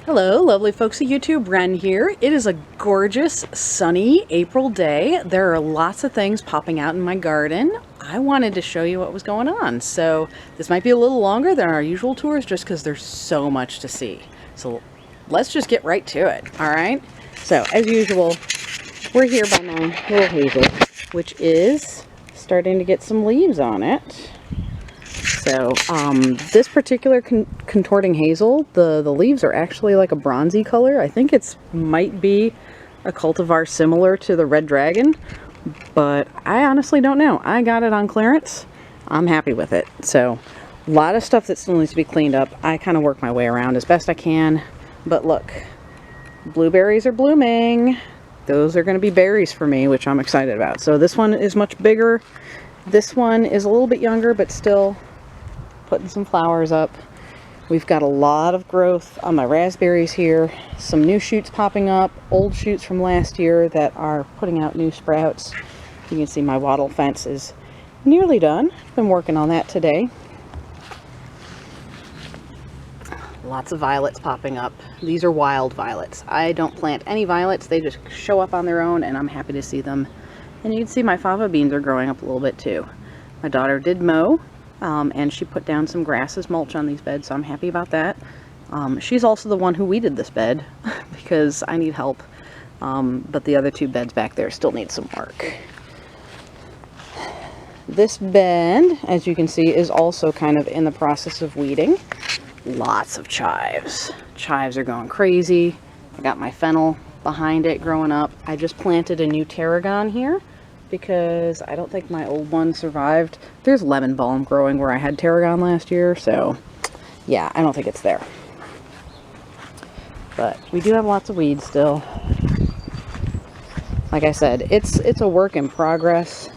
Hello, lovely folks of YouTube. Ren here. It is a gorgeous, sunny April day. There are lots of things popping out in my garden. I wanted to show you what was going on. So this might be a little longer than our usual tours just because there's so much to see. So let's just get right to it, all right? So as usual, we're here by my little hazel, which is starting to get some leaves on it. So this particular contorting hazel, the leaves are actually like a bronzy color. I think it's might be a cultivar similar to the red dragon, but I honestly don't know. I got it on clearance. I'm happy with it. So a lot of stuff that still needs to be cleaned up. I kind of work my way around as best I can. But look, blueberries are blooming. Those are going to be berries for me, which I'm excited about. So this one is much bigger. This one is a little bit younger, but still putting some flowers up. We've got a lot of growth on my raspberries here. Some new shoots popping up, old shoots from last year that are putting out new sprouts. You can see my wattle fence is nearly done. Been working on that today. Lots of violets popping up. These are wild violets. I don't plant any violets. They just show up on their own and I'm happy to see them. And you can see my fava beans are growing up a little bit too. My daughter did mow. And she put down some grass as mulch on these beds, so I'm happy about that. She's also the one who weeded this bed because I need help, but the other two beds back there still need some work. This bed, as you can see, is also kind of in the process of weeding. Lots of chives. Chives are going crazy. I got my fennel behind it growing up. I just planted a new tarragon here, because I don't think my old one survived. There's lemon balm growing where I had tarragon last year, so yeah, I don't think it's there. But we do have lots of weeds still. Like I said, it's a work in progress.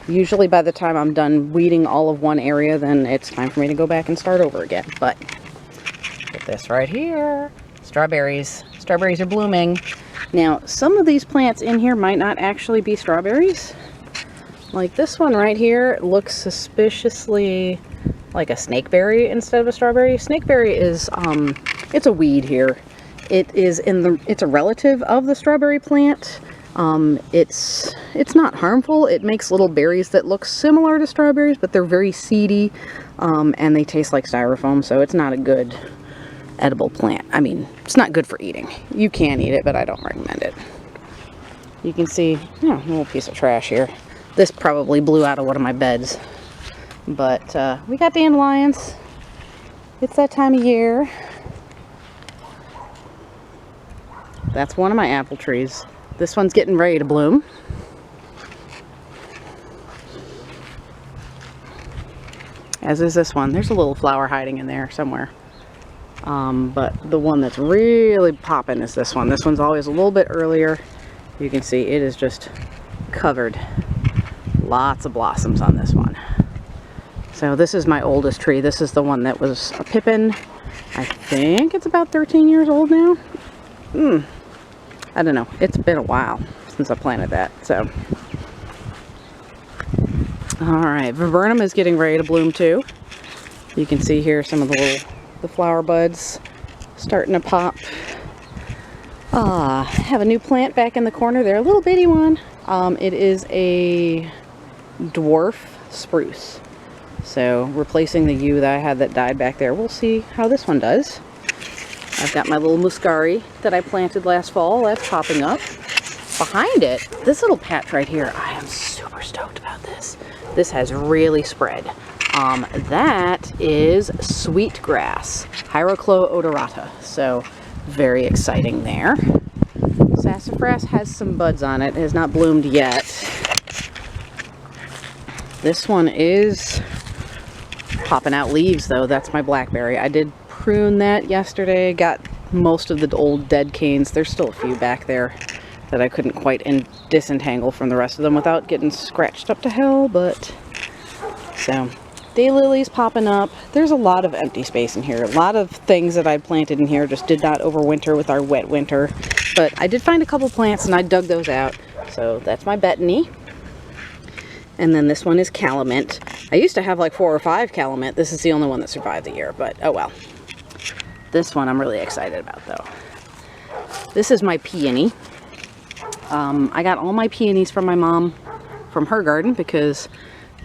Usually by the time I'm done weeding all of one area, then it's time for me to go back and start over again. But get this right here. Strawberries. Strawberries are blooming. Now, some of these plants in here might not actually be strawberries. Like this one right here looks suspiciously like a snakeberry instead of a strawberry. Snakeberry is, it's a weed here. It's a relative of the strawberry plant. It's not harmful. It makes little berries that look similar to strawberries, but they're very seedy, and they taste like styrofoam, so it's not a good edible plant. I mean, it's not good for eating. You can eat it, but I don't recommend it. You can see, a little piece of trash here. This probably blew out of one of my beds. But we got dandelions. It's that time of year. That's one of my apple trees. This one's getting ready to bloom. As is this one. There's a little flower hiding in there somewhere. But the one that's really popping is this one. This one's always a little bit earlier. You can see it is just covered. Lots of blossoms on this one. So this is my oldest tree. This is the one that was a pippin. I think it's about 13 years old now. I don't know. It's been a while since I planted that. So, all right, viburnum is getting ready to bloom too. You can see here some of the flower buds starting to pop. Have a new plant back in the corner there, a little bitty one. It is a dwarf spruce. So replacing the yew that I had that died back there. We'll see how this one does. I've got my little muscari that I planted last fall. That's popping up. Behind it, this little patch right here, I am super stoked about this. This has really spread. That is sweetgrass, Hieroclo odorata. So very exciting there. Sassafras has some buds on it. It has not bloomed yet. This one is popping out leaves though. That's my blackberry. I did prune that yesterday. Got most of the old dead canes. There's still a few back there that I couldn't quite disentangle from the rest of them without getting scratched up to hell, but so daylilies popping up. There's a lot of empty space in here. A lot of things that I planted in here just did not overwinter with our wet winter, but I did find a couple plants and I dug those out. So that's my betony. And then this one is calamint. I used to have like 4 or 5 calamint. This is the only one that survived the year, but oh well. This one I'm really excited about though. This is my peony. I got all my peonies from my mom, from her garden, because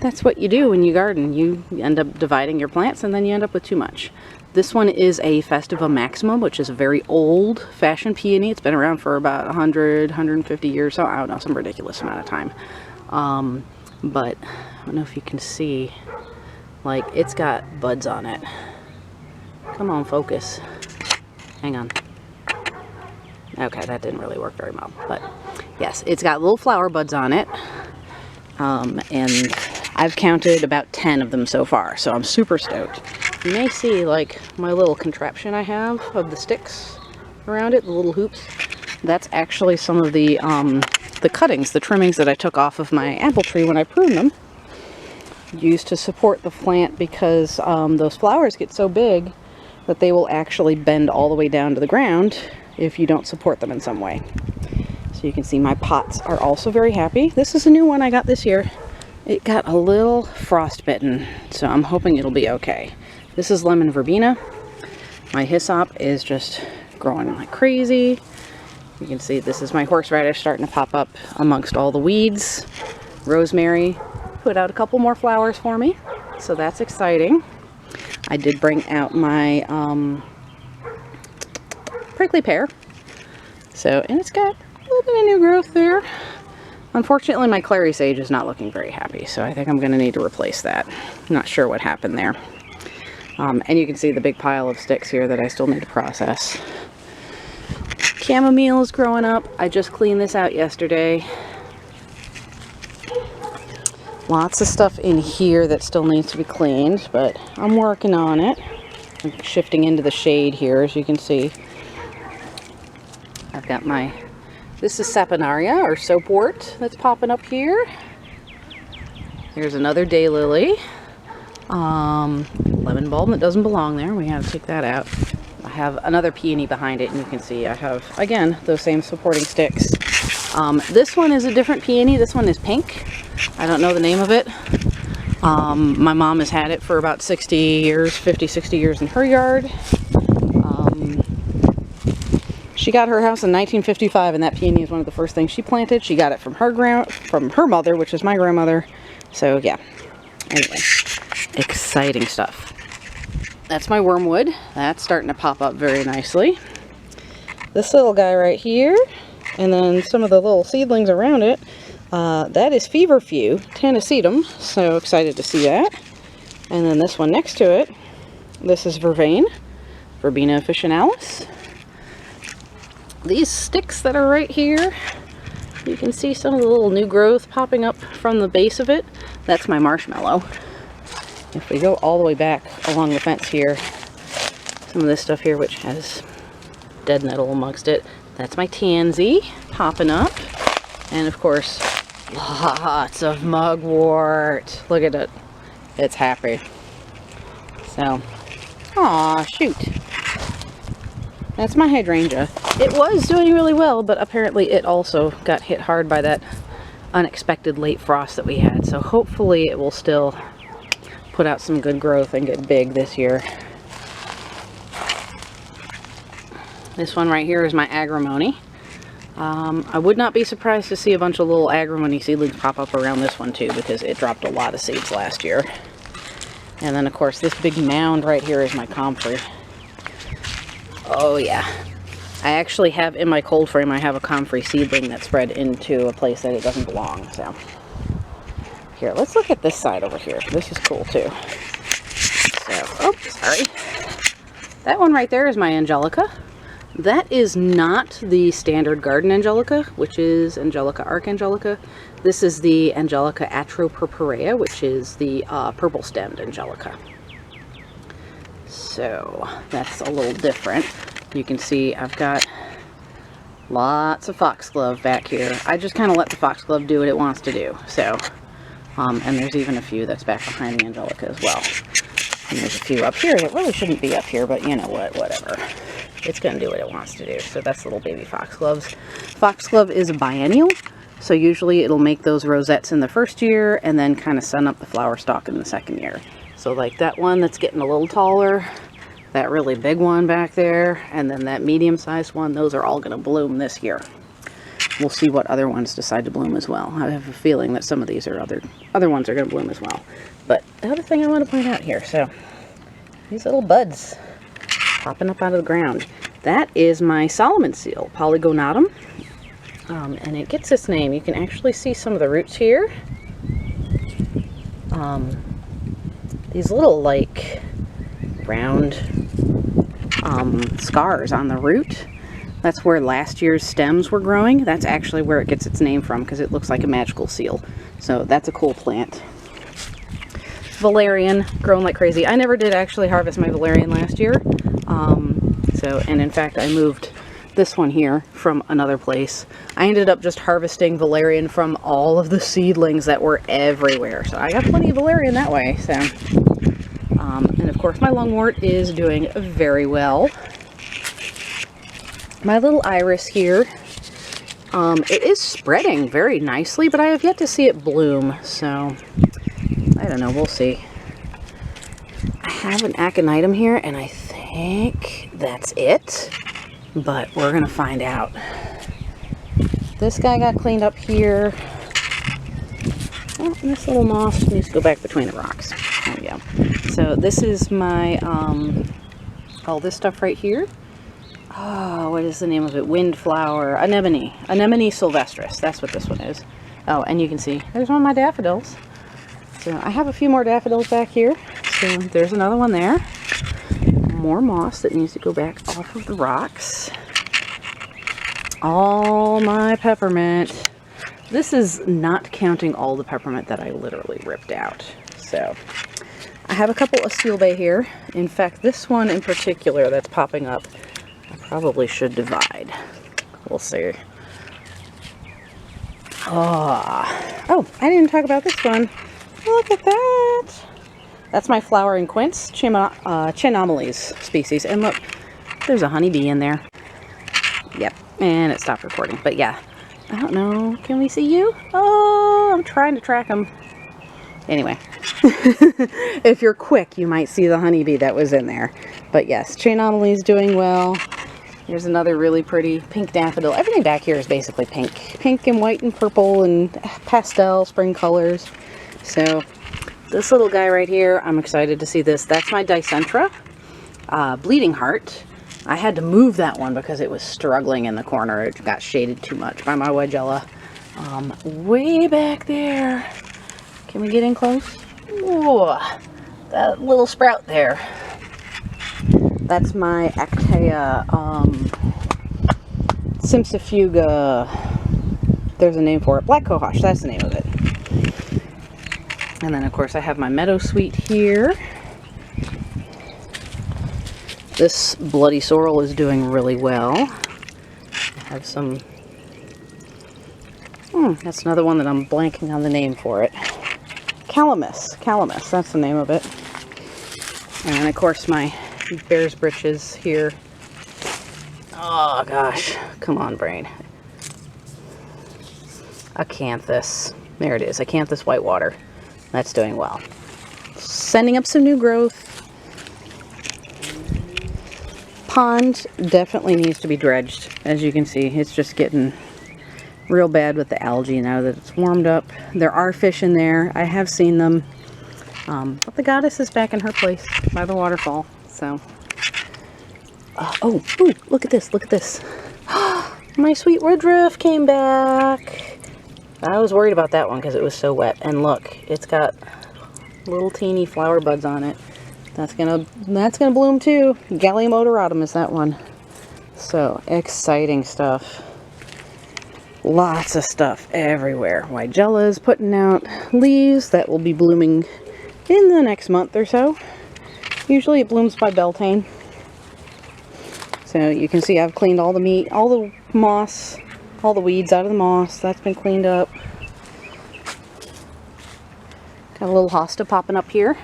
that's what you do when you garden. You end up dividing your plants and then you end up with too much. This one is a Festiva Maximum, which is a very old-fashioned peony. It's been around for about 100, 150 years, so I don't know, some ridiculous amount of time. But I don't know if you can see, like, it's got buds on it. Come on, focus. Hang on. Okay, that didn't really work very well, but yes, it's got little flower buds on it, and I've counted about 10 of them so far, so I'm super stoked. You may see, like, my little contraption I have of the sticks around it, the little hoops. That's actually some of the cuttings, the trimmings that I took off of my apple tree when I pruned them, used to support the plant, because those flowers get so big that they will actually bend all the way down to the ground if you don't support them in some way. So you can see my pots are also very happy. This is a new one I got this year. It got a little frostbitten, so I'm hoping it'll be okay. This is lemon verbena. My hyssop is just growing like crazy. You can see this is my horseradish starting to pop up amongst all the weeds. Rosemary put out a couple more flowers for me, so that's exciting. I did bring out my prickly pear. So, and it's got a little bit of new growth there. Unfortunately, my clary sage is not looking very happy, so I think I'm going to need to replace that. Not sure what happened there. And you can see the big pile of sticks here that I still need to process. Chamomile is growing up. I just cleaned this out yesterday. Lots of stuff in here that still needs to be cleaned, but I'm working on it. I'm shifting into the shade here, as you can see. I've got my, this is Saponaria, or soapwort, that's popping up here. Here's another daylily. Lemon bulb that doesn't belong there. We have to take that out. I have another peony behind it, and you can see I have, again, those same supporting sticks. This one is a different peony. This one is pink. I don't know the name of it. My mom has had it for about 60 years, 50, 60 years in her yard. She got her house in 1955, and that peony is one of the first things she planted. She got it from her mother, which is my grandmother. So yeah. Anyway, exciting stuff. That's my wormwood. That's starting to pop up very nicely. This little guy right here, and then some of the little seedlings around it, that is feverfew Tanacetum, so excited to see that. And then this one next to it, this is vervain, Verbena officinalis. These sticks that are right here, you can see some of the little new growth popping up from the base of it. That's my marshmallow. If we go all the way back along the fence here, some of this stuff here which has dead nettle amongst it, that's my tansy popping up. And of course, lots of mugwort. Look at it. It's happy. So, aw, shoot. That's my hydrangea. It was doing really well, but apparently it also got hit hard by that unexpected late frost that we had. So hopefully it will still put out some good growth and get big this year. This one right here is my agrimony. I would not be surprised to see a bunch of little agrimony seedlings pop up around this one too, because it dropped a lot of seeds last year. And then of course this big mound right here is my comfrey. Oh yeah. I actually have in my cold frame, I have a comfrey seedling that spread into a place that it doesn't belong. So here, let's look at this side over here. This is cool too. So, oh, sorry. That one right there is my Angelica. That is not the standard garden Angelica, which is Angelica archangelica. This is the Angelica atropurpurea, which is the purple stemmed Angelica. So that's a little different. You can see I've got lots of foxglove back here. I just kind of let the foxglove do what it wants to do. So, and there's even a few that's back behind the Angelica as well. And there's a few up here that really shouldn't be up here, but you know what, whatever. It's going to do what it wants to do. So that's little baby foxgloves. Foxglove is a biennial, so usually it'll make those rosettes in the first year and then kind of send up the flower stalk in the second year. So like that one that's getting a little taller, that really big one back there, and then that medium-sized one, those are all going to bloom this year. We'll see what other ones decide to bloom as well. I have a feeling that some of these are other ones are going to bloom as well. But the other thing I want to point out here, so these little buds popping up out of the ground. That is my Solomon seal, Polygonatum, and it gets its name. You can actually see some of the roots here. These little like round scars on the root. That's where last year's stems were growing. That's actually where it gets its name from, because it looks like a magical seal. So that's a cool plant. Valerian, growing like crazy. I never did actually harvest my valerian last year. And in fact, I moved this one here from another place. I ended up just harvesting valerian from all of the seedlings that were everywhere. So I got plenty of valerian that way. So, and of course my lungwort is doing very well. My little iris here, it is spreading very nicely, but I have yet to see it bloom, so I don't know, we'll see. I have an aconitum here, and I think that's it, but we're gonna find out. This guy got cleaned up here. Oh, this little moss needs to go back between the rocks. There we go. So this is my, all this stuff right here. Oh, what is the name of it? Windflower, anemone. Anemone sylvestris. That's what this one is. Oh, and you can see there's one of my daffodils. So I have a few more daffodils back here. So there's another one there. More moss that needs to go back off of the rocks. All my peppermint. This is not counting all the peppermint that I literally ripped out. So I have a couple of steel bay here. In fact, this one in particular that's popping up, I probably should divide. We'll see. Oh, I didn't talk about this one. Look at that. That's my flowering quince, Chinomales species. And look, there's a honeybee in there. Yep, and it stopped recording. But yeah, I don't know. Can we see you? Oh, I'm trying to track them. Anyway, if you're quick, you might see the honeybee that was in there. But yes, Chinomales doing well. Here's another really pretty pink daffodil. Everything back here is basically pink. Pink and white and purple and pastel spring colors. So this little guy right here, I'm excited to see this. That's my Dicentra, Bleeding Heart. I had to move that one because it was struggling in the corner. It got shaded too much by my Weigella. Way back there. Can we get in close? Whoa, that little sprout there. That's my Actea Simsifuga. There's a name for it. Black cohosh, that's the name of it. And then of course I have my meadowsweet here. This bloody sorrel is doing really well. I have some, that's another one that I'm blanking on the name for it. Calamus, that's the name of it. And then of course my bear's britches here. Oh gosh, come on brain. Acanthus, there it is, Acanthus whitewater. That's doing well. Sending up some new growth. Pond definitely needs to be dredged. As you can see, it's just getting real bad with the algae now that it's warmed up. There are fish in there. I have seen them. But the goddess is back in her place by the waterfall. So, oh, look at this, look at this. My sweet woodruff came back. I was worried about that one because it was so wet. And look, it's got little teeny flower buds on it. That's gonna bloom too. Gallium odoratum is that one. So exciting stuff. Lots of stuff everywhere. Weigella is putting out leaves that will be blooming in the next month or so. Usually it blooms by Beltane. So you can see I've cleaned all the meat, all the moss, all the weeds out of the moss. That's been cleaned up. Got a little hosta popping up here.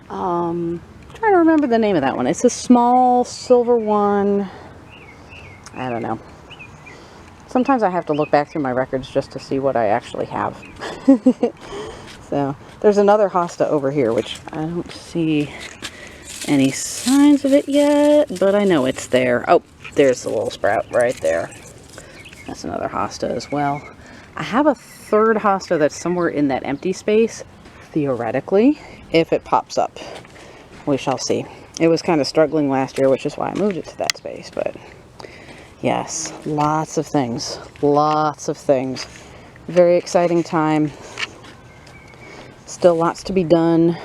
I'm trying to remember the name of that one. It's a small silver one. I don't know. Sometimes I have to look back through my records just to see what I actually have. So there's another hosta over here, which I don't see any signs of it yet, but I know it's there. Oh, there's the little sprout right there. That's another hosta as well. I have a third hosta that's somewhere in that empty space, theoretically, if it pops up. We shall see. It was kind of struggling last year, which is why I moved it to that space, but yes, lots of things. Lots of things. Very exciting time. Still lots to be done.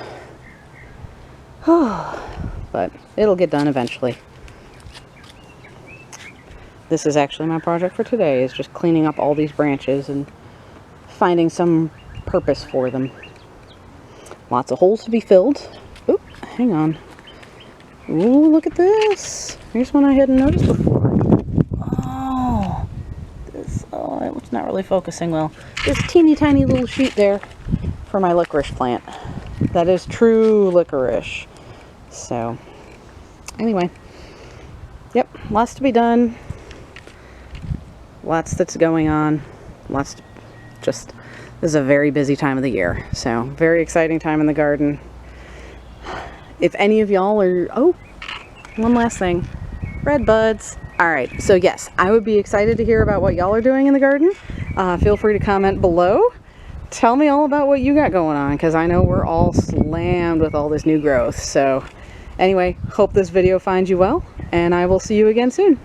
But it'll get done eventually. This is actually my project for today, is just cleaning up all these branches and finding some purpose for them. Lots of holes to be filled. Oop, hang on. Ooh, look at this. Here's one I hadn't noticed before. Oh, it's not really focusing well. This teeny tiny little shoot there for my licorice plant. That is true licorice. So, anyway. Yep, lots to be done. Lots that's going on. Lots to this is a very busy time of the year. So, very exciting time in the garden. If any of y'all are, oh, one last thing. Red buds. Alright, so yes, I would be excited to hear about what y'all are doing in the garden. Feel free to comment below. Tell me all about what you got going on, because I know we're all slammed with all this new growth. So, anyway, hope this video finds you well, and I will see you again soon.